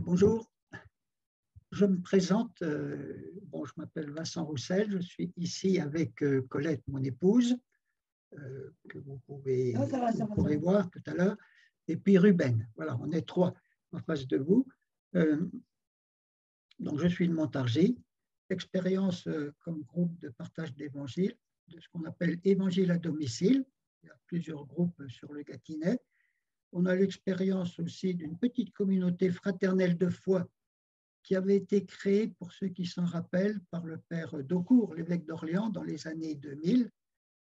Bonjour, je me présente, je m'appelle Vincent Roussel, je suis ici avec Colette, mon épouse, que vous pourrez voir tout à l'heure, et puis Ruben. Voilà, on est trois en face de vous. Donc, je suis de Montargis, expérience comme groupe de partage d'évangile, de ce qu'on appelle évangile à domicile. Il y a plusieurs groupes sur le Gâtinais. On a l'expérience aussi d'une petite communauté fraternelle de foi qui avait été créée, pour ceux qui s'en rappellent, par le père Daucourt, l'évêque d'Orléans, dans les années 2000.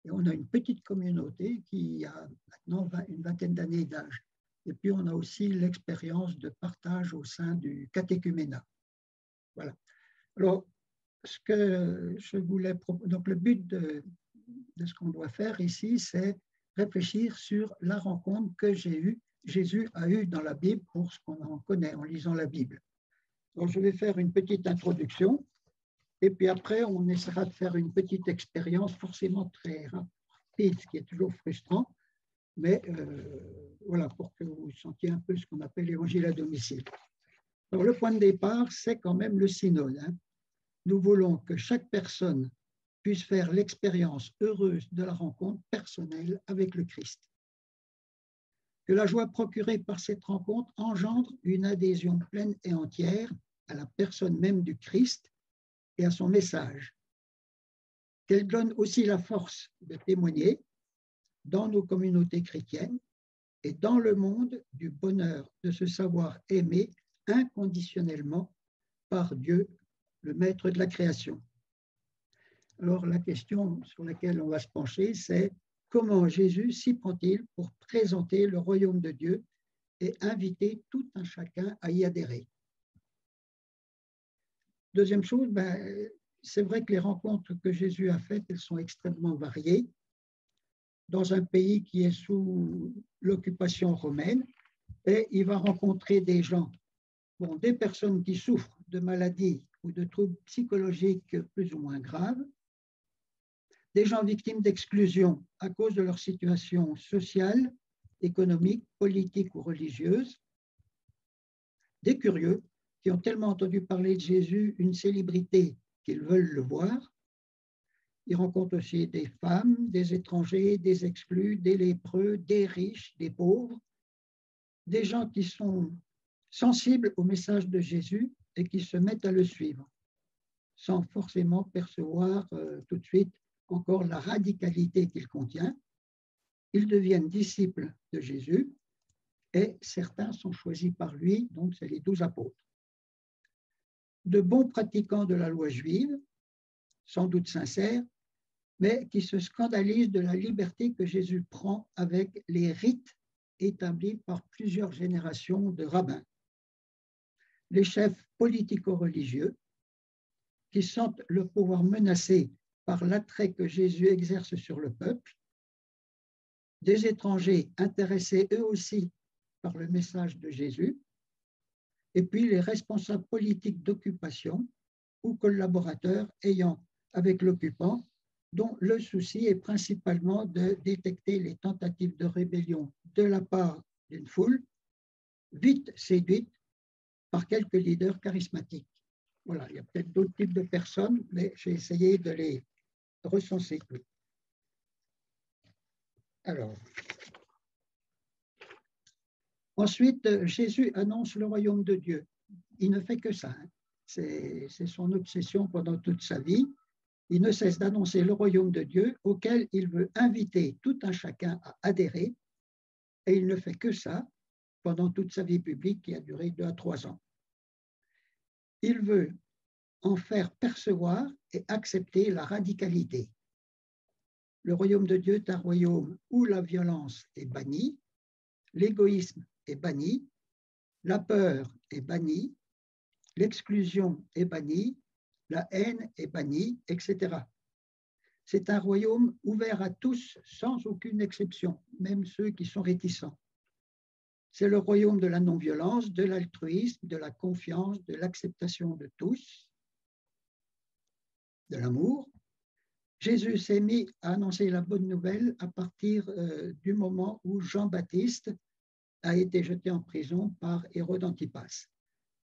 Et on a une petite communauté qui a maintenant une vingtaine d'années d'âge. Et puis, on a aussi l'expérience de partage au sein du catéchuménat. Voilà. Alors, ce que je voulais donc le but de ce qu'on doit faire ici, c'est réfléchir sur la rencontre que Jésus a eue dans la Bible pour ce qu'on en connaît en lisant la Bible. Donc, je vais faire une petite introduction et puis après, on essaiera de faire une petite expérience forcément très rapide, ce qui est toujours frustrant, mais voilà, pour que vous sentiez un peu ce qu'on appelle l'évangile à domicile. Alors, le point de départ, c'est quand même le synode. Nous voulons que chaque personne puisse faire l'expérience heureuse de la rencontre personnelle avec le Christ. Que la joie procurée par cette rencontre engendre une adhésion pleine et entière à la personne même du Christ et à son message. Qu'elle donne aussi la force de témoigner dans nos communautés chrétiennes et dans le monde du bonheur de se savoir aimé inconditionnellement par Dieu, le maître de la création. Alors la question sur laquelle on va se pencher, c'est comment Jésus s'y prend-il pour présenter le royaume de Dieu et inviter tout un chacun à y adhérer. Deuxième chose, c'est vrai que les rencontres que Jésus a faites, elles sont extrêmement variées. Dans un pays qui est sous l'occupation romaine, et il va rencontrer des gens, des personnes qui souffrent de maladies ou de troubles psychologiques plus ou moins graves, des gens victimes d'exclusion à cause de leur situation sociale, économique, politique ou religieuse, des curieux qui ont tellement entendu parler de Jésus, une célébrité, qu'ils veulent le voir. Ils rencontrent aussi des femmes, des étrangers, des exclus, des lépreux, des riches, des pauvres, des gens qui sont sensibles au message de Jésus et qui se mettent à le suivre, sans forcément percevoir tout de suite encore la radicalité qu'il contient. Ils deviennent disciples de Jésus et certains sont choisis par lui, donc c'est les 12 apôtres. De bons pratiquants de la loi juive, sans doute sincères, mais qui se scandalisent de la liberté que Jésus prend avec les rites établis par plusieurs générations de rabbins. Les chefs politico-religieux qui sentent le pouvoir menacé par l'attrait que Jésus exerce sur le peuple, des étrangers intéressés eux aussi par le message de Jésus, et puis les responsables politiques d'occupation ou collaborateurs ayant avec l'occupant, dont le souci est principalement de détecter les tentatives de rébellion de la part d'une foule, vite séduite par quelques leaders charismatiques. Voilà, il y a peut-être d'autres types de personnes, mais j'ai essayé de les recenser. Alors, ensuite, Jésus annonce le royaume de Dieu. Il ne fait que ça. C'est son obsession pendant toute sa vie. Il ne cesse d'annoncer le royaume de Dieu auquel il veut inviter tout un chacun à adhérer. Et il ne fait que ça pendant toute sa vie publique qui a duré 2 à 3 ans. Il veut en faire percevoir et accepter la radicalité. Le royaume de Dieu est un royaume où la violence est bannie, l'égoïsme est banni, la peur est bannie, l'exclusion est bannie, la haine est bannie, etc. C'est un royaume ouvert à tous sans aucune exception, même ceux qui sont réticents. C'est le royaume de la non-violence, de l'altruisme, de la confiance, de l'acceptation de tous, de l'amour. Jésus s'est mis à annoncer la bonne nouvelle à partir du moment où Jean-Baptiste a été jeté en prison par Hérode Antipas.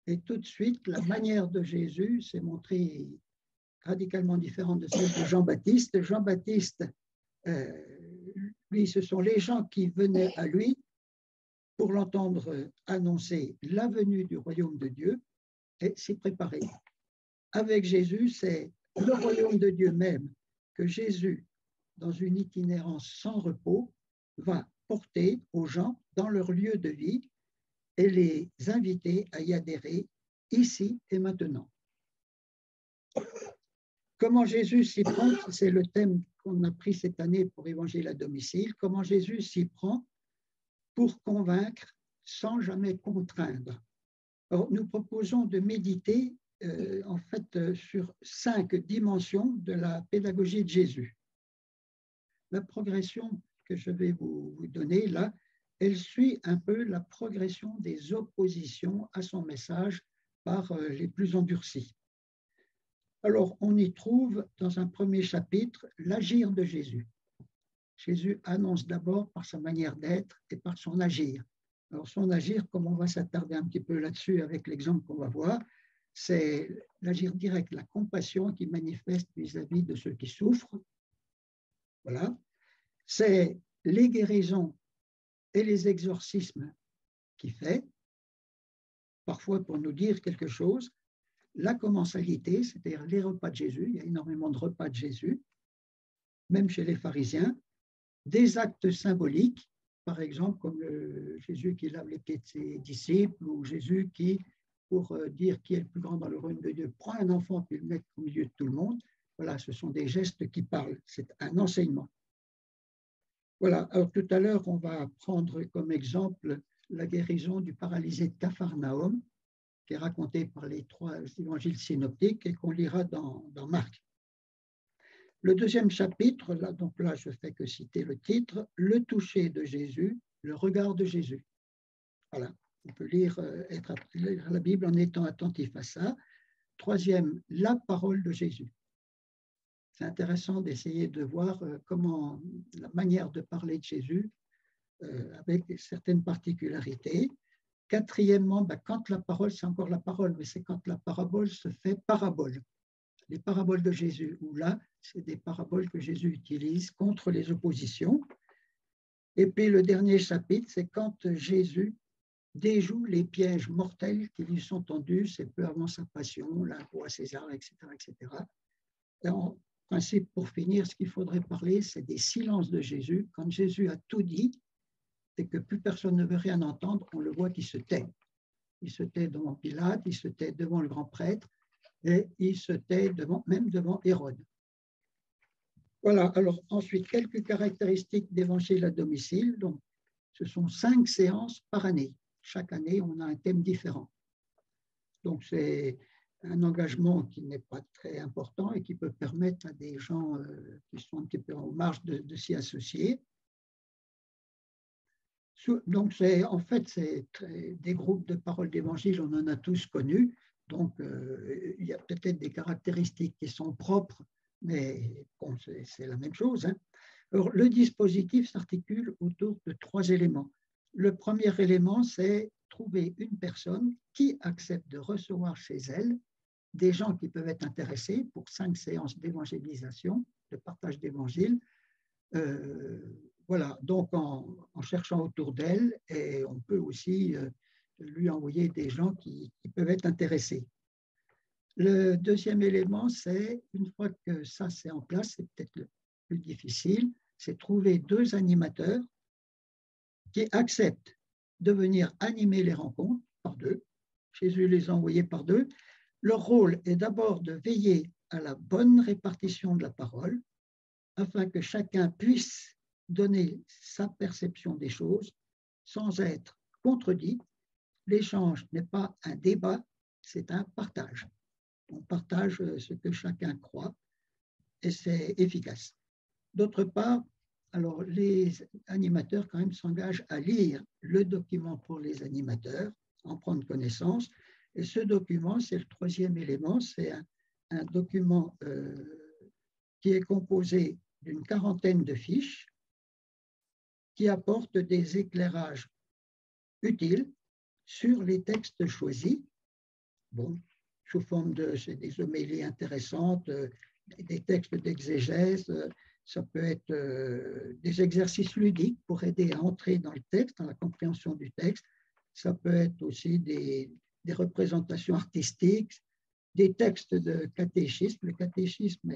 Et tout de suite, la manière de Jésus s'est montrée radicalement différente de celle de Jean-Baptiste. Jean-Baptiste, lui, ce sont les gens qui venaient à lui pour l'entendre annoncer la venue du royaume de Dieu et s'y préparer. Avec Jésus, c'est le royaume de Dieu même que Jésus, dans une itinérance sans repos, va porter aux gens dans leur lieu de vie et les inviter à y adhérer ici et maintenant. Comment Jésus s'y prend, c'est le thème qu'on a pris cette année pour Évangile à domicile, comment Jésus s'y prend pour convaincre sans jamais contraindre. Alors, nous proposons de méditer en fait sur 5 dimensions de la pédagogie de Jésus. La progression que je vais vous donner là, elle suit un peu la progression des oppositions à son message par les plus endurcis. Alors, on y trouve dans un premier chapitre l'agir de Jésus. Jésus annonce d'abord par sa manière d'être et par son agir. Alors, son agir, comme on va s'attarder un petit peu là-dessus avec l'exemple qu'on va voir, c'est l'agir direct, la compassion qui manifeste vis-à-vis de ceux qui souffrent. Voilà. C'est les guérisons et les exorcismes qu'il fait, parfois pour nous dire quelque chose. La commensalité, c'est-à-dire les repas de Jésus, il y a énormément de repas de Jésus, même chez les pharisiens, des actes symboliques, par exemple comme Jésus qui lave les pieds de ses disciples, ou Jésus qui, pour dire qui est le plus grand dans le royaume de Dieu, prend un enfant et le met au milieu de tout le monde. Voilà, ce sont des gestes qui parlent, c'est un enseignement. Voilà, alors tout à l'heure, on va prendre comme exemple la guérison du paralysé de Capharnaüm, qui est raconté par les 3 évangiles synoptiques et qu'on lira dans Marc. Le deuxième chapitre, là, donc là, je ne fais que citer le titre, le toucher de Jésus, le regard de Jésus. Voilà, on peut lire la Bible en étant attentif à ça. Troisième, la parole de Jésus. C'est intéressant d'essayer de voir comment la manière de parler de Jésus, avec certaines particularités. Quatrièmement, quand la parole, c'est encore la parole, mais c'est quand la parabole se fait parabole. Les paraboles de Jésus, où là, c'est des paraboles que Jésus utilise contre les oppositions. Et puis le dernier chapitre, c'est quand Jésus déjoue les pièges mortels qui lui sont tendus, c'est peu avant sa passion, l'impôt à César, etc., etc. Et en principe, pour finir, ce qu'il faudrait parler, c'est des silences de Jésus. Quand Jésus a tout dit, et que plus personne ne veut rien entendre, on le voit qui se tait. Il se tait devant Pilate, il se tait devant le grand prêtre, et il se tait même devant Hérode. Voilà, alors ensuite, quelques caractéristiques d'évangile à domicile. Donc, ce sont 5 séances par année. Chaque année, on a un thème différent. Donc, c'est un engagement qui n'est pas très important et qui peut permettre à des gens qui sont un petit peu en marge de s'y associer. Donc, en fait, c'est des groupes de paroles d'évangile, on en a tous connu. Donc, il y a peut-être des caractéristiques qui sont propres, mais bon, c'est la même chose. Hein. Alors, le dispositif s'articule autour de 3 éléments. Le premier élément, c'est trouver une personne qui accepte de recevoir chez elle des gens qui peuvent être intéressés pour 5 séances d'évangélisation, de partage d'évangile. Voilà, donc en cherchant autour d'elle, et on peut aussi lui envoyer des gens qui peuvent être intéressés. Le deuxième élément, c'est, une fois que ça c'est en place, c'est peut-être le plus difficile, c'est trouver 2 animateurs qui acceptent de venir animer les rencontres par 2. Jésus les a envoyés par 2. Leur rôle est d'abord de veiller à la bonne répartition de la parole, afin que chacun puisse donner sa perception des choses sans être contredit. L'échange n'est pas un débat, c'est un partage. On partage ce que chacun croit et c'est efficace. D'autre part, alors les animateurs quand même s'engagent à lire le document pour les animateurs, en prendre connaissance. Et ce document, c'est le 3e élément, c'est un document qui est composé d'une 40aine de fiches qui apportent des éclairages utiles sur les textes choisis bon, sous forme c'est des homélies intéressantes, des textes d'exégèse, ça peut être des exercices ludiques pour aider à entrer dans le texte, dans la compréhension du texte. Ça peut être aussi des représentations artistiques, des textes de catéchisme. Le catéchisme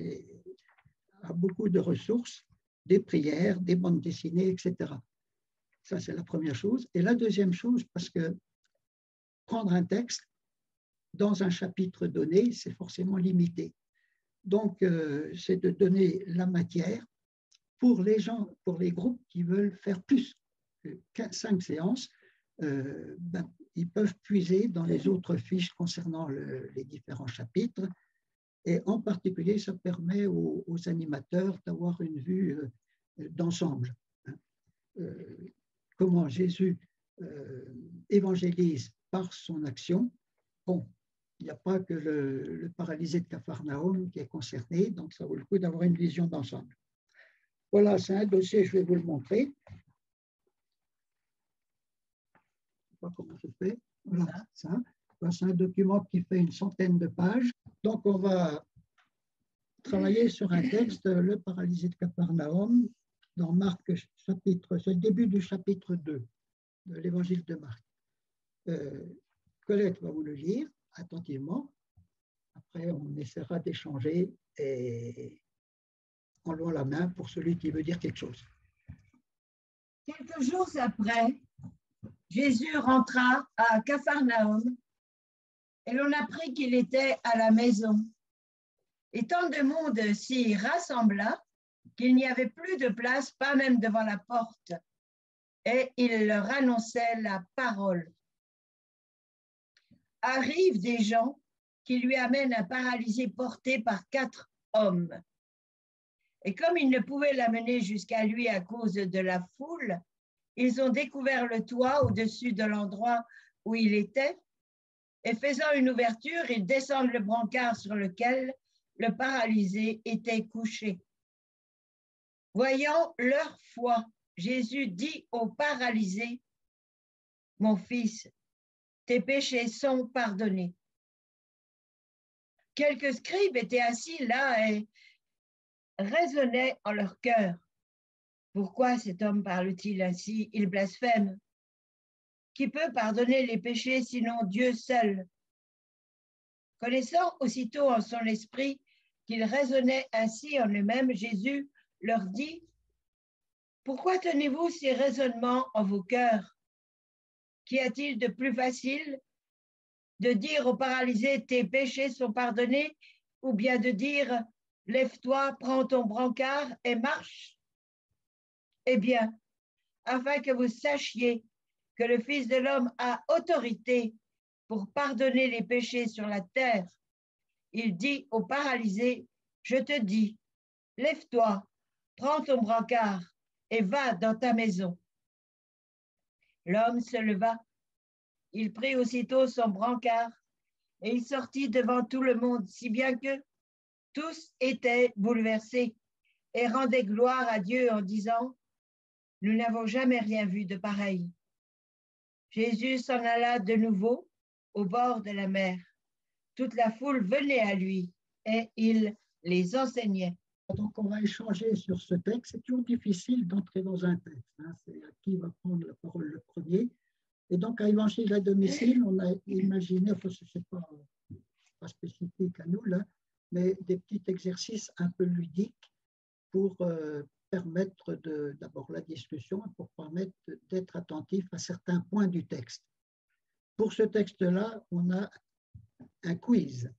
a beaucoup de ressources, des prières, des bandes dessinées, etc. Ça, c'est la première chose. Et la deuxième chose, parce que prendre un texte dans un chapitre donné, c'est forcément limité. Donc, c'est de donner la matière pour les gens, pour les groupes qui veulent faire plus que 5 séances. Ils peuvent puiser dans les autres fiches concernant les différents chapitres. Et en particulier, ça permet aux animateurs d'avoir une vue d'ensemble. Comment Jésus évangélise par son action. Bon, il n'y a pas que le paralysé de Capharnaüm qui est concerné, donc ça vaut le coup d'avoir une vision d'ensemble. Voilà, c'est un dossier, je vais vous le montrer. Je ne sais pas comment je fais. Voilà, ça. C'est un document qui fait une centaine de pages. Donc, on va travailler sur un texte, le paralysé de Capharnaüm, dans Marc chapitre, c'est le début du chapitre 2 de l'évangile de Marc. Colette va vous le lire attentivement. Après, on essaiera d'échanger en levant la main pour celui qui veut dire quelque chose. Quelques jours après, Jésus rentra à Capharnaüm et l'on apprit qu'il était à la maison. Et tant de monde s'y rassembla qu'il n'y avait plus de place, pas même devant la porte. Et il leur annonçait la parole. Arrivent des gens qui lui amènent un paralysé porté par 4 hommes. Et comme ils ne pouvaient l'amener jusqu'à lui à cause de la foule, ils ont découvert le toit au-dessus de l'endroit où il était, et faisant une ouverture, ils descendent le brancard sur lequel le paralysé était couché. Voyant leur foi, Jésus dit au paralysé, « Mon fils, tes péchés sont pardonnés. » Quelques scribes étaient assis là et raisonnaient en leur cœur. Pourquoi cet homme parle-t-il ainsi? Il blasphème. Qui peut pardonner les péchés sinon Dieu seul? Connaissant aussitôt en son esprit qu'il raisonnait ainsi en lui-même, Jésus leur dit, « Pourquoi tenez-vous ces raisonnements en vos cœurs? Qu'y a-t-il de plus facile de dire au paralysé, tes péchés sont pardonnés, ou bien de dire, lève-toi, prends ton brancard et marche? Eh bien, afin que vous sachiez que le Fils de l'homme a autorité pour pardonner les péchés sur la terre, il dit au paralysé, je te dis, lève-toi, prends ton brancard et va dans ta maison. L'homme se leva, il prit aussitôt son brancard et il sortit devant tout le monde, si bien que tous étaient bouleversés et rendaient gloire à Dieu en disant, nous n'avons jamais rien vu de pareil. Jésus s'en alla de nouveau au bord de la mer. Toute la foule venait à lui et il les enseignait. Donc, on va échanger sur ce texte. C'est toujours difficile d'entrer dans un texte. C'est à qui va prendre la parole le premier. Et donc, à Évangile à domicile, on a imaginé, enfin, ce n'est pas spécifique à nous, là, mais des petits exercices un peu ludiques pour permettre d'abord la discussion et pour permettre d'être attentif à certains points du texte. Pour ce texte-là, on a un quiz,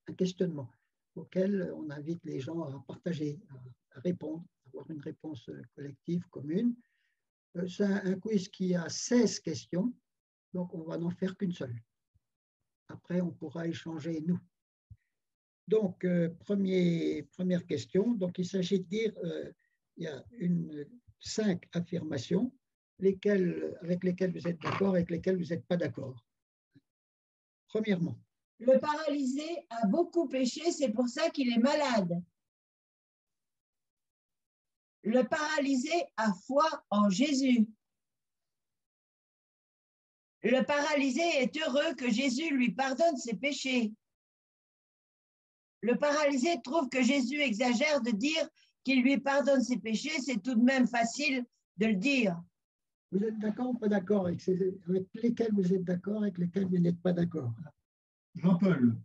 un questionnement auquel on invite les gens à partager, à répondre, à avoir une réponse collective, commune. C'est un quiz qui a 16 questions, donc on va n'en faire qu'une seule. Après, on pourra échanger, nous. Donc, première question. Donc, il s'agit de dire, il y a 5 affirmations avec lesquelles vous êtes d'accord, avec lesquelles vous n'êtes pas d'accord. Premièrement. Le paralysé a beaucoup péché, c'est pour ça qu'il est malade. Le paralysé a foi en Jésus. Le paralysé est heureux que Jésus lui pardonne ses péchés. Le paralysé trouve que Jésus exagère de dire qu'il lui pardonne ses péchés. C'est tout de même facile de le dire. Vous êtes d'accord ou pas d'accord avec lesquels vous êtes d'accord, avec lesquels vous n'êtes pas d'accord? Jean-Paul,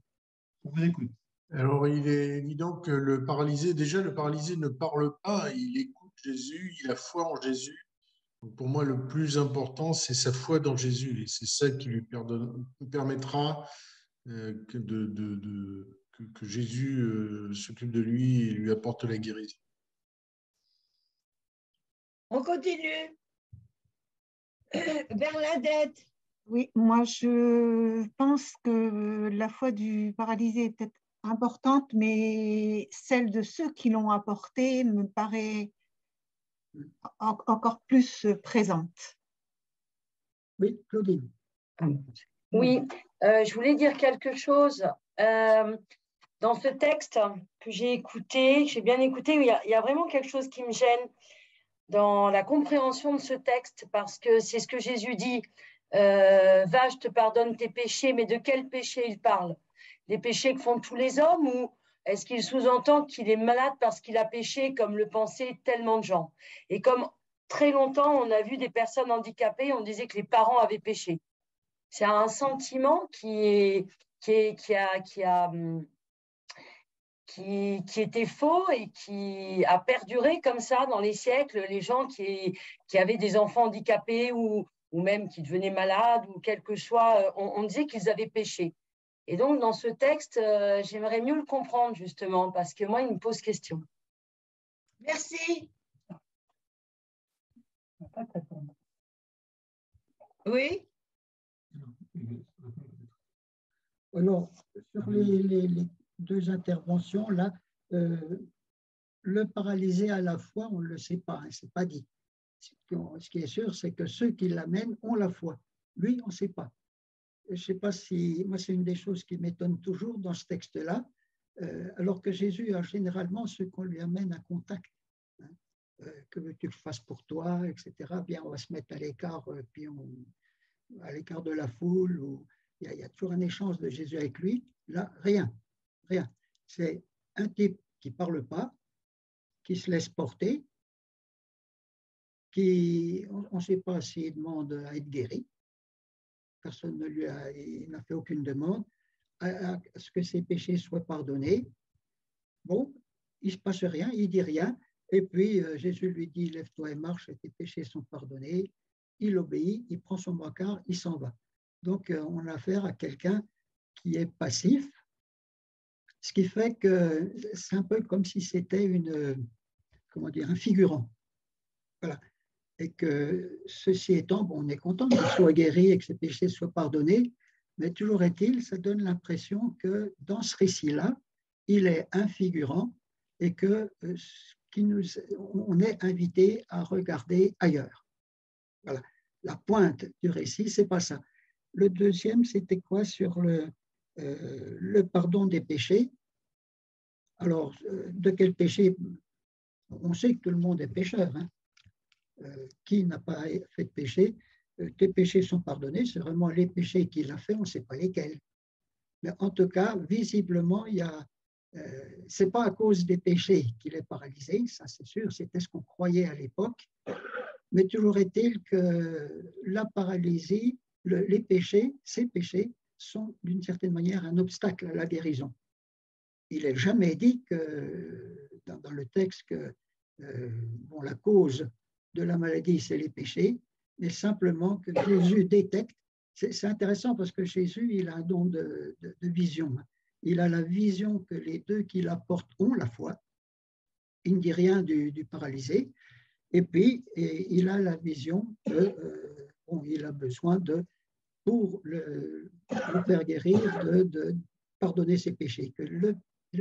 on vous écoute. Alors, il est évident que le paralysé ne parle pas, il écoute Jésus, il a foi en Jésus. Donc, pour moi, le plus important, c'est sa foi dans Jésus. Et c'est ça qui lui permettra que Jésus s'occupe de lui et lui apporte la guérison. On continue. Bernadette. Oui, moi je pense que la foi du paralysé est peut-être importante, mais celle de ceux qui l'ont apportée me paraît encore plus présente. Oui, Claudine. Oui, je voulais dire quelque chose. Dans ce texte que j'ai écouté, j'ai bien écouté, il y a vraiment quelque chose qui me gêne dans la compréhension de ce texte, parce que c'est ce que Jésus dit. Va, je te pardonne tes péchés, mais de quels péchés il parle? Les péchés que font tous les hommes, ou est-ce qu'il sous-entend qu'il est malade parce qu'il a péché, comme le pensaient tellement de gens? Et comme très longtemps, on a vu des personnes handicapées, on disait que les parents avaient péché. C'est un sentiment qui était faux et qui a perduré comme ça dans les siècles. Les gens qui avaient des enfants handicapés ou même qui devenaient malades ou quel que soit, on disait qu'ils avaient péché. Et donc, dans ce texte, j'aimerais mieux le comprendre, justement, parce que moi, il me pose question. Merci. Oui. Alors, sur les deux interventions, là, le paralysé à la foi, on ne le sait pas, hein, c'est pas dit. Ce qui est sûr, c'est que ceux qui l'amènent ont la foi. Lui, on ne sait pas. Je ne sais pas si, moi, c'est une des choses qui m'étonne toujours dans ce texte-là, alors que Jésus a généralement ceux qu'on lui amène à contact. Hein, que veux-tu que je fasse pour toi, etc. Bien, on va se mettre à l'écart, puis à l'écart de la foule. Il y a toujours un échange de Jésus avec lui. Là, rien. C'est un type qui ne parle pas, qui se laisse porter, on ne sait pas s'il demande à être guéri. Personne n'a fait aucune demande à ce que ses péchés soient pardonnés. Bon, il ne se passe rien, il ne dit rien. Et puis, Jésus lui dit, lève-toi et marche, tes péchés sont pardonnés. Il obéit, il prend son brancard, il s'en va. Donc, on a affaire à quelqu'un qui est passif, ce qui fait que c'est un peu comme si c'était un figurant. Voilà. Et que ceci étant, bon, on est content qu'il soit guéri et que ses péchés soient pardonnés, mais toujours est-il, ça donne l'impression que dans ce récit-là, il est un figurant et que on est invité à regarder ailleurs. Voilà. La pointe du récit, c'est pas ça. Le deuxième, c'était quoi sur le pardon des péchés? Alors, de quel péché? On sait que tout le monde est pécheur, hein. Qui n'a pas fait de péché, tes péchés sont pardonnés, c'est vraiment les péchés qu'il a fait, on ne sait pas lesquels. Mais en tout cas, visiblement, ce n'est pas à cause des péchés qu'il est paralysé, ça c'est sûr, c'était ce qu'on croyait à l'époque, mais toujours est-il que la paralysie, les péchés, ces péchés, sont d'une certaine manière un obstacle à la guérison. Il n'est jamais dit que, dans le texte que la cause de la maladie, c'est les péchés, mais simplement que Jésus détecte. C'est intéressant parce que Jésus, il a un don de vision. Il a la vision que les deux qui l'apportent ont la foi. Il ne dit rien du paralysé. Et puis, il a la vision qu'il a besoin pour le faire guérir, de pardonner ses péchés, que le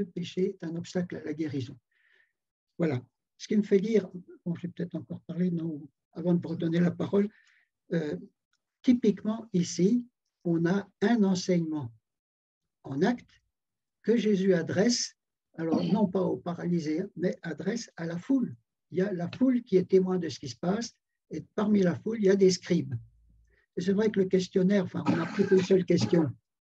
péché est un obstacle à la guérison. Voilà. Ce qui me fait dire, je vais peut-être encore parler avant de vous redonner la parole, typiquement ici, on a un enseignement en acte que Jésus adresse, alors non pas aux paralysés, mais adresse à la foule. Il y a la foule qui est témoin de ce qui se passe, et parmi la foule, il y a des scribes. c'est vrai que le questionnaire, enfin, on n'a plus qu'une seule question.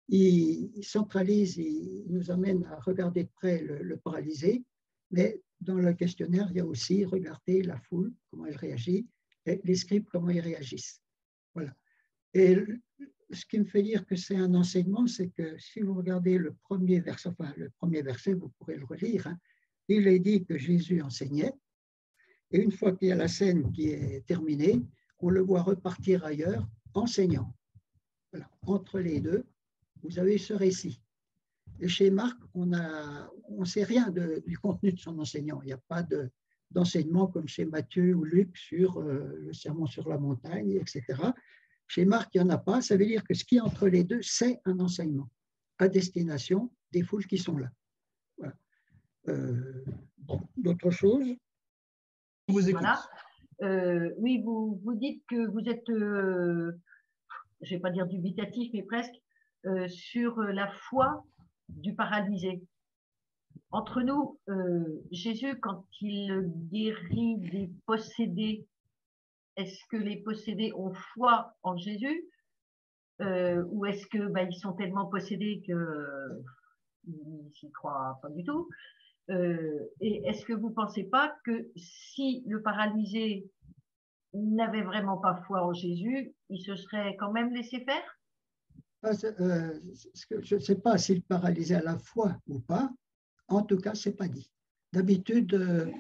Il centralise, il nous amène à regarder de près le paralysé, mais dans le questionnaire, il y a aussi regarder la foule, comment elle réagit, et les scribes, comment ils réagissent. Voilà. Et ce qui me fait dire que c'est un enseignement, c'est que si vous regardez le premier verset, vous pourrez le relire, hein, il est dit que Jésus enseignait, et une fois qu'il y a la scène qui est terminée, on le voit repartir ailleurs enseignant. Voilà. Entre les deux, vous avez ce récit. Et chez Marc, on ne sait rien du contenu de son enseignant. Il n'y a pas d'enseignement comme chez Matthieu ou Luc sur le sermon sur la montagne, etc. Chez Marc, il n'y en a pas. Ça veut dire que ce qui est entre les deux, c'est un enseignement à destination des foules qui sont là. Voilà. Bon, d'autres choses? On vous écoute. Voilà. Oui, vous dites que vous êtes, je ne vais pas dire dubitatif, mais presque, sur la foi du paralysé. Entre nous, Jésus, quand il guérit des possédés, est-ce que les possédés ont foi en Jésus ou est-ce que ils sont tellement possédés qu'ils s'y croient pas du tout? Et est-ce que vous ne pensez pas que si le paralysé n'avait vraiment pas foi en Jésus, il se serait quand même laissé faire? Je ne sais pas s'il paralysait à la foi ou pas. En tout cas, ce n'est pas dit. D'habitude,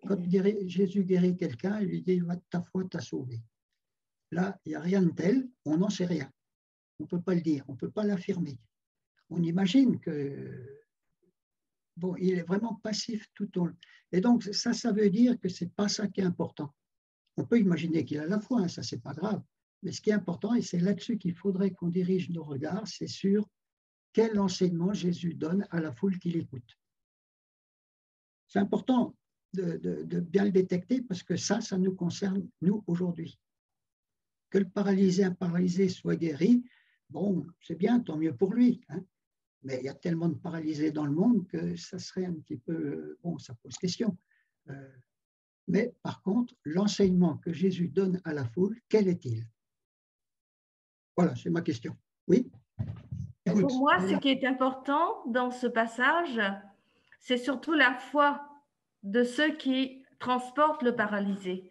quand Jésus guérit quelqu'un, il lui dit « ta foi t'a sauvé ». Là, il n'y a rien de tel, on n'en sait rien. On ne peut pas le dire, on ne peut pas l'affirmer. On imagine que, bon, il est vraiment passif tout au long. Et donc, ça veut dire que ce n'est pas ça qui est important. On peut imaginer qu'il a la foi, hein, ça, ce n'est pas grave. Mais ce qui est important, et c'est là-dessus qu'il faudrait qu'on dirige nos regards, c'est sur quel enseignement Jésus donne à la foule qui l'écoute. C'est important de bien le détecter parce que ça nous concerne, nous, aujourd'hui. Que un paralysé soit guéri, bon, c'est bien, tant mieux pour lui. Hein. Mais il y a tellement de paralysés dans le monde que ça serait un petit peu, bon, ça pose question. Mais par contre, l'enseignement que Jésus donne à la foule, quel est-il? Voilà, c'est ma question. Oui? Pour moi, ce qui est important dans ce passage, c'est surtout la foi de ceux qui transportent le paralysé.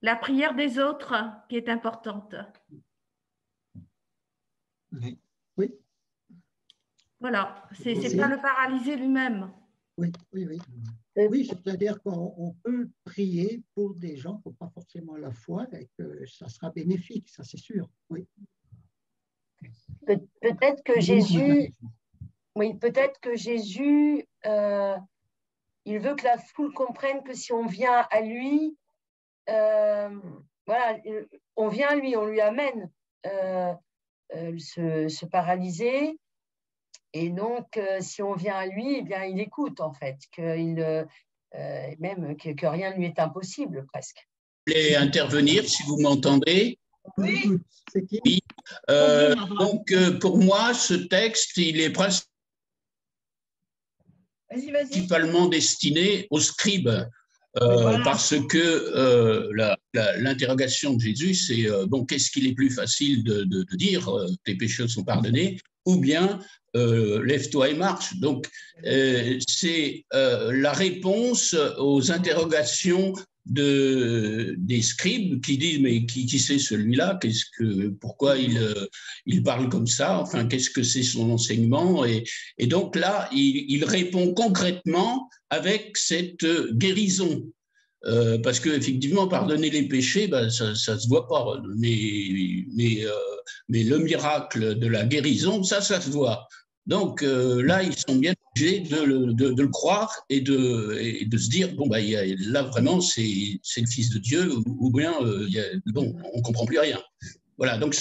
La prière des autres qui est importante. Oui. Voilà, c'est pas le paralysé lui-même. Oui. Oui, c'est-à-dire qu'on peut prier pour des gens qui n'ont pas forcément la foi et que ça sera bénéfique, ça c'est sûr. Oui. Peut-être que Jésus, il veut que la foule comprenne que si on vient à lui, voilà, on vient à lui, on lui amène ce paralysé. Et donc, si on vient à lui, eh bien, il écoute en fait, même que rien ne lui est impossible presque. Je voulais intervenir, si vous m'entendez. Oui. Oui. Donc, pour moi, ce texte, il est principalement destiné aux scribes. Parce que l'interrogation de Jésus, c'est bon, qu'est-ce qu'il est plus facile de dire, tes péchés sont pardonnés, ou bien lève-toi et marche. Donc, c'est la réponse aux interrogations des scribes qui disent mais qui c'est celui-là, pourquoi il parle comme ça, enfin qu'est-ce que c'est son enseignement, et donc là il répond concrètement avec cette guérison, parce que effectivement pardonner les péchés, ça se voit pas, mais le miracle de la guérison, ça se voit. Donc là, ils sont bien obligés de le croire et de se dire bon là vraiment c'est le Fils de Dieu, ou bien bon, on comprend plus rien. Voilà. Donc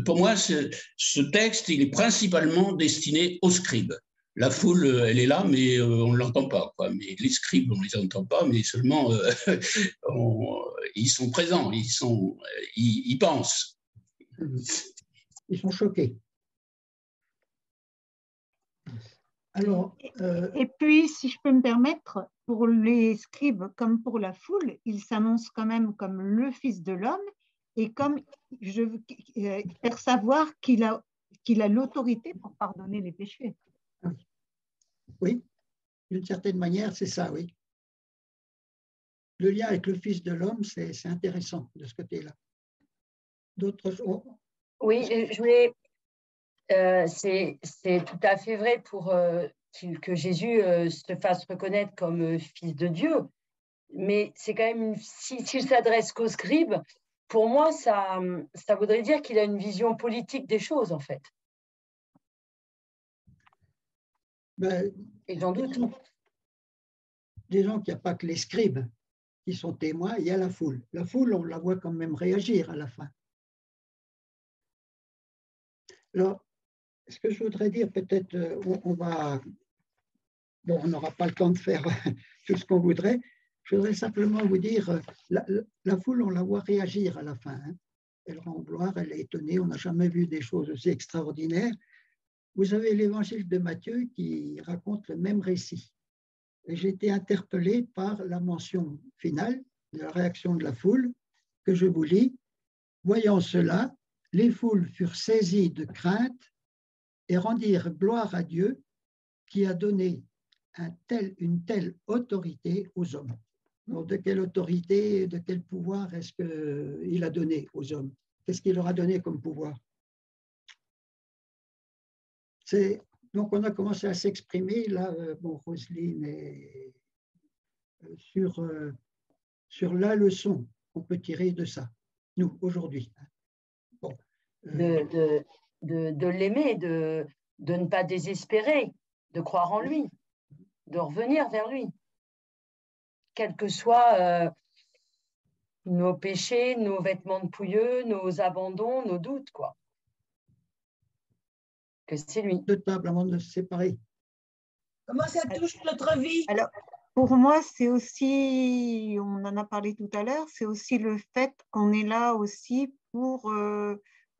pour moi, ce texte, il est principalement destiné aux scribes. La foule, elle est là, mais on ne l'entend pas, quoi. Mais les scribes, on ne les entend pas, mais seulement ils sont présents, ils pensent. Ils sont choqués. Alors, Et puis, si je peux me permettre, pour les scribes comme pour la foule, il s'annonce quand même comme le Fils de l'homme et comme je veux faire savoir qu'il a l'autorité pour pardonner les péchés. Oui, d'une certaine manière, c'est ça, oui. Le lien avec le Fils de l'homme, c'est intéressant de ce côté-là. D'autres choses? Oui, je voulais. C'est tout à fait vrai pour que Jésus se fasse reconnaître comme fils de Dieu. Mais c'est quand même, s'il s'adresse qu'aux scribes, pour moi, ça voudrait dire qu'il a une vision politique des choses, en fait. Ben, et j'en doute. Disons qu'il n'y a pas que les scribes qui sont témoins, il y a la foule. La foule, on la voit quand même réagir à la fin. Alors, ce que je voudrais dire, peut-être, on n'aura pas le temps de faire tout ce qu'on voudrait. Je voudrais simplement vous dire, la foule, on la voit réagir à la fin. Hein. Elle rend gloire, elle est étonnée, on n'a jamais vu des choses aussi extraordinaires. Vous avez l'évangile de Matthieu qui raconte le même récit. Et j'ai été interpellé par la mention finale de la réaction de la foule que je vous lis. Voyant cela, les foules furent saisies de crainte et rendirent gloire à Dieu qui a donné une telle autorité aux hommes. Alors, de quelle autorité, de quel pouvoir est-ce qu'il a donné aux hommes? Qu'est-ce qu'il leur a donné comme pouvoir? Donc, on a commencé à s'exprimer, là, Roselyne, sur la leçon qu'on peut tirer de ça, nous, aujourd'hui. Bon, de l'aimer, de ne pas désespérer, de croire en lui, de revenir vers lui. Quels que soient nos péchés, nos vêtements de pouilleux, nos abandons, nos doutes, quoi. Que c'est lui. Deux tables avant de se séparer. Comment ça touche notre vie? Alors, pour moi, c'est aussi, on en a parlé tout à l'heure, c'est aussi le fait qu'on est là aussi pour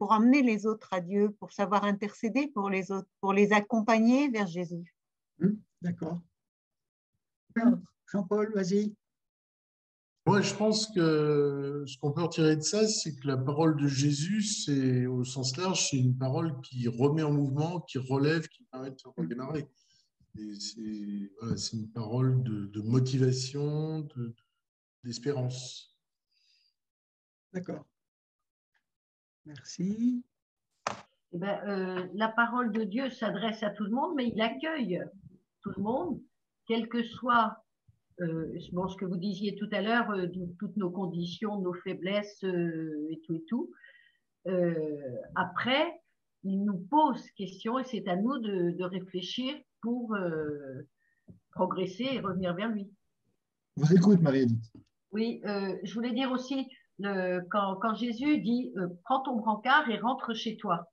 amener les autres à Dieu, pour savoir intercéder pour les autres, pour les accompagner vers Jésus. D'accord. Jean-Paul, vas-y. Moi, je pense que ce qu'on peut retirer de ça, c'est que la parole de Jésus, c'est au sens large, c'est une parole qui remet en mouvement, qui relève, qui permet de se redémarrer. C'est une parole de motivation, d'espérance. D'accord. Merci. La parole de Dieu s'adresse à tout le monde, mais il accueille tout le monde, quel que soit ce que vous disiez tout à l'heure, toutes nos conditions, nos faiblesses et tout. Après, il nous pose question et c'est à nous de réfléchir pour progresser et revenir vers lui. Je vous écoute, Marie-Edith. Oui, je voulais dire aussi, quand Jésus dit « Prends ton brancard et rentre chez toi »,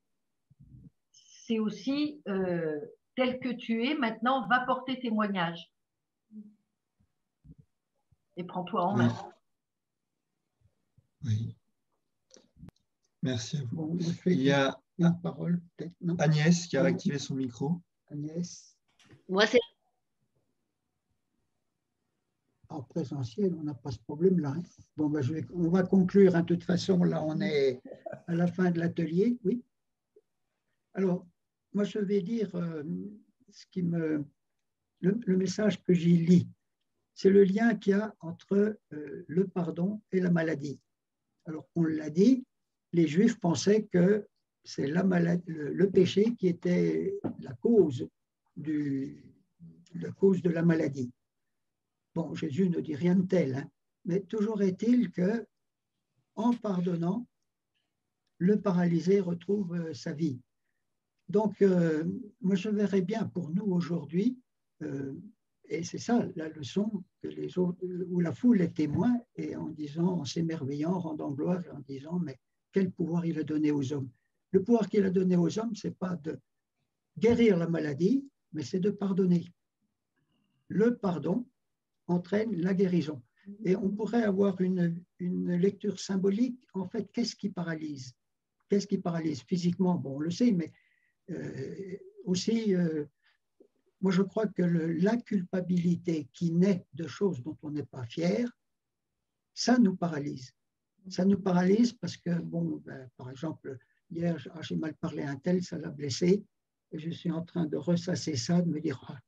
c'est aussi tel que tu es, maintenant, va porter témoignage. Et prends-toi en main. Oui. Merci à vous. Bon, il y a une parole, peut-être, non? Agnès qui a activé son micro. Agnès. Moi, c'est... En présentiel, on n'a pas ce problème-là. Hein. Bon, on va conclure. Hein, de toute façon, là, on est à la fin de l'atelier. Oui. Alors, moi, je vais dire le message que j'y lis. C'est le lien qu'il y a entre le pardon et la maladie. Alors, on l'a dit, les Juifs pensaient que c'est le péché qui était la cause de la maladie. Bon, Jésus ne dit rien de tel, hein, mais toujours est-il que, en pardonnant, le paralysé retrouve sa vie. Donc, moi, je verrais bien pour nous aujourd'hui, et c'est ça la leçon que les autres, où la foule est témoin, et en s'émerveillant, en rendant gloire, en disant, mais quel pouvoir il a donné aux hommes. Le pouvoir qu'il a donné aux hommes, ce n'est pas de guérir la maladie, mais c'est de pardonner. Le pardon entraîne la guérison. Et on pourrait avoir une lecture symbolique. En fait, qu'est-ce qui paralyse? Qu'est-ce qui paralyse physiquement? Bon, on le sait, mais aussi, moi je crois que la culpabilité qui naît de choses dont on n'est pas fier, ça nous paralyse. Ça nous paralyse parce que, bon, par exemple, hier, j'ai mal parlé à un tel, ça l'a blessé, et je suis en train de ressasser ça, de me dire, ah,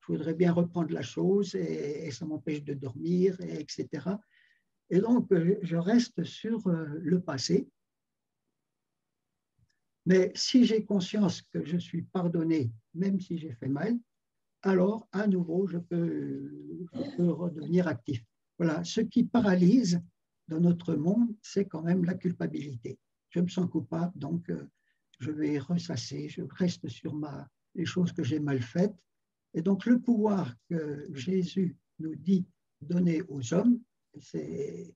je voudrais bien reprendre la chose, et ça m'empêche de dormir, etc. Et donc, je reste sur le passé. Mais si j'ai conscience que je suis pardonné, même si j'ai fait mal, alors, à nouveau, je peux redevenir actif. Voilà, ce qui paralyse dans notre monde, c'est quand même la culpabilité. Je me sens coupable, donc je vais ressasser, je reste sur les choses que j'ai mal faites. Et donc, le pouvoir que Jésus nous dit donner aux hommes, c'est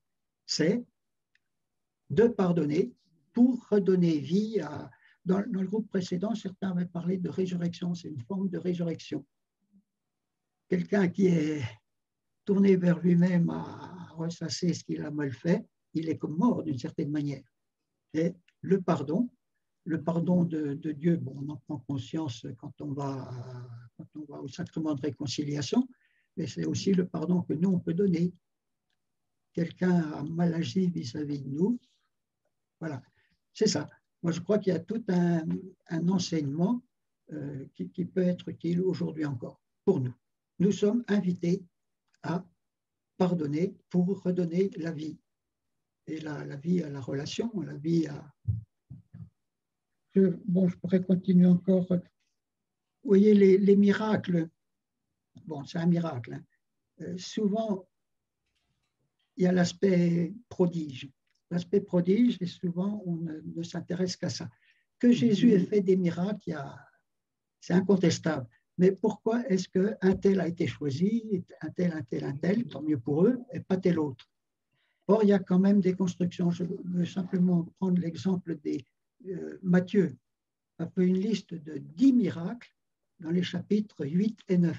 de pardonner pour redonner vie à... Dans le groupe précédent, certains avaient parlé de résurrection, c'est une forme de résurrection. Quelqu'un qui est tourné vers lui-même à ressasser ce qu'il a mal fait, il est comme mort d'une certaine manière. Et le pardon de Dieu, bon, on en prend conscience quand on va au sacrement de réconciliation, mais c'est aussi le pardon que nous, on peut donner. Quelqu'un a mal agi vis-à-vis de nous. Voilà, c'est ça. Moi, je crois qu'il y a tout un enseignement qui peut être utile aujourd'hui encore pour nous. Nous sommes invités à pardonner pour redonner la vie. Et la vie à la relation, la vie à... je pourrais continuer encore. Vous voyez, les miracles, bon, c'est un miracle. Hein. Souvent, il y a l'aspect prodige. L'aspect prodige, et souvent, on ne s'intéresse qu'à ça. Que Jésus ait fait des miracles, c'est incontestable. Mais pourquoi est-ce qu'un tel a été choisi, un tel, tant mieux pour eux, et pas tel autre? Or, il y a quand même des constructions. Je veux simplement prendre l'exemple des Matthieu a fait une liste de 10 miracles dans les chapitres 8 et 9.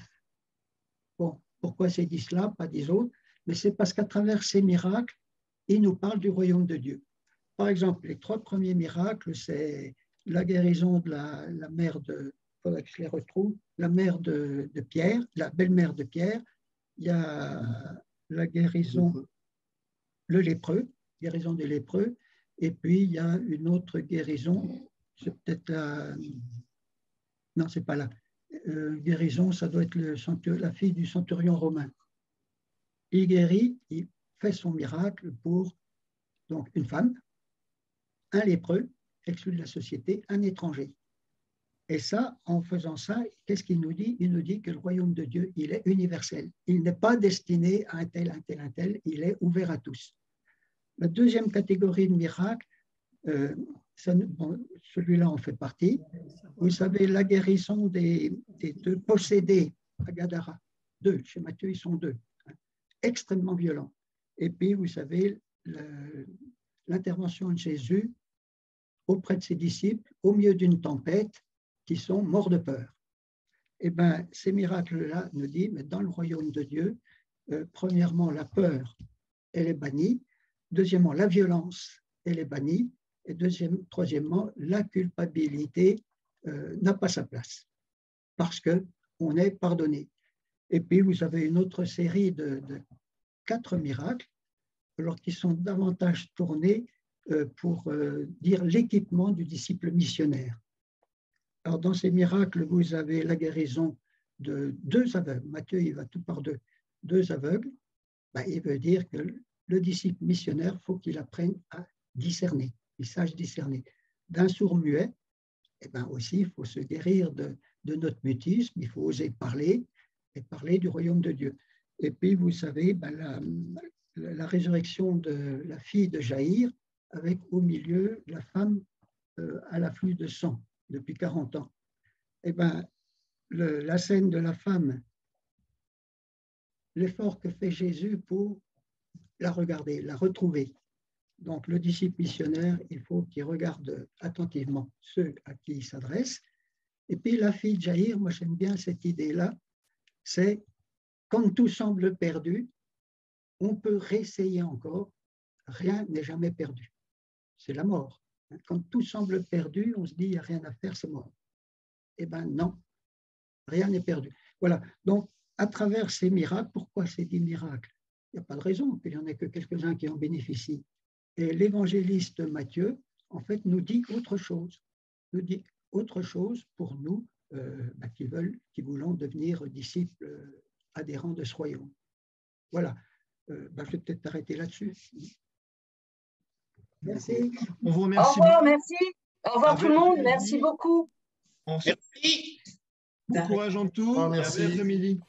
Bon, pourquoi c'est dit cela, pas des autres? Mais c'est parce qu'à travers ces miracles, il nous parle du royaume de Dieu. Par exemple, les 3 premiers miracles, c'est la guérison de la mère de... Il faudrait que je les retrouve. La mère de Pierre, la belle-mère de Pierre. Il y a la guérison, le lépreux, guérison des lépreux. Et puis, il y a une autre guérison, c'est peut-être la... Non, c'est pas là. Guérison, ça doit être la fille du centurion romain. Il guérit, il fait son miracle pour donc, une femme, un lépreux, exclu de la société, un étranger. Et ça, en faisant ça, qu'est-ce qu'il nous dit? Il nous dit que le royaume de Dieu, il est universel. Il n'est pas destiné à un tel, il est ouvert à tous. La deuxième catégorie de miracles, celui-là en fait partie. Vous savez, la guérison des 2 possédés à Gadara. 2, chez Matthieu, ils sont 2. Hein, extrêmement violents. Et puis, vous savez, l'intervention de Jésus auprès de ses disciples, au milieu d'une tempête, qui sont morts de peur. Eh bien, ces miracles-là nous disent, mais dans le royaume de Dieu, premièrement, la peur, elle est bannie. Deuxièmement, la violence, elle est bannie. Et troisièmement, la culpabilité n'a pas sa place parce qu'on est pardonné. Et puis, vous avez une autre série de 4 miracles, alors qui sont davantage tournés pour dire l'équipement du disciple missionnaire. Alors, dans ces miracles, vous avez la guérison de 2 aveugles. Matthieu, il va tout par 2. 2 aveugles, ben, il veut dire que le disciple missionnaire, il faut qu'il apprenne à discerner, qu'il sache discerner. D'un sourd-muet, eh ben aussi, il faut se guérir de notre mutisme, il faut oser parler et parler du royaume de Dieu. Et puis, vous savez, ben, la résurrection de la fille de Jaïr, avec au milieu la femme à l'afflux de sang depuis 40 ans. Eh ben, la scène de la femme, l'effort que fait Jésus pour la regarder, la retrouver. Donc, le disciple missionnaire, il faut qu'il regarde attentivement ceux à qui il s'adresse. Et puis, la fille de Jaïr, moi j'aime bien cette idée-là, c'est quand tout semble perdu, on peut réessayer encore, rien n'est jamais perdu. C'est la mort. Quand tout semble perdu, on se dit, il n'y a rien à faire, c'est mort. Eh bien non, rien n'est perdu. Voilà, donc à travers ces miracles, pourquoi ces 10 miracles? Il n'y a pas de raison qu'il n'y en ait que quelques-uns qui en bénéficient. Et l'évangéliste Matthieu, en fait, nous dit autre chose. Nous dit autre chose pour nous qui voulons devenir disciples adhérents de ce royaume. Voilà. Je vais peut-être t'arrêter là-dessus. Merci. On vous remercie. Au revoir, merci. Au revoir tout le monde. Merci beaucoup. Merci. Bon courage en tout. Merci. Et à l'après-midi.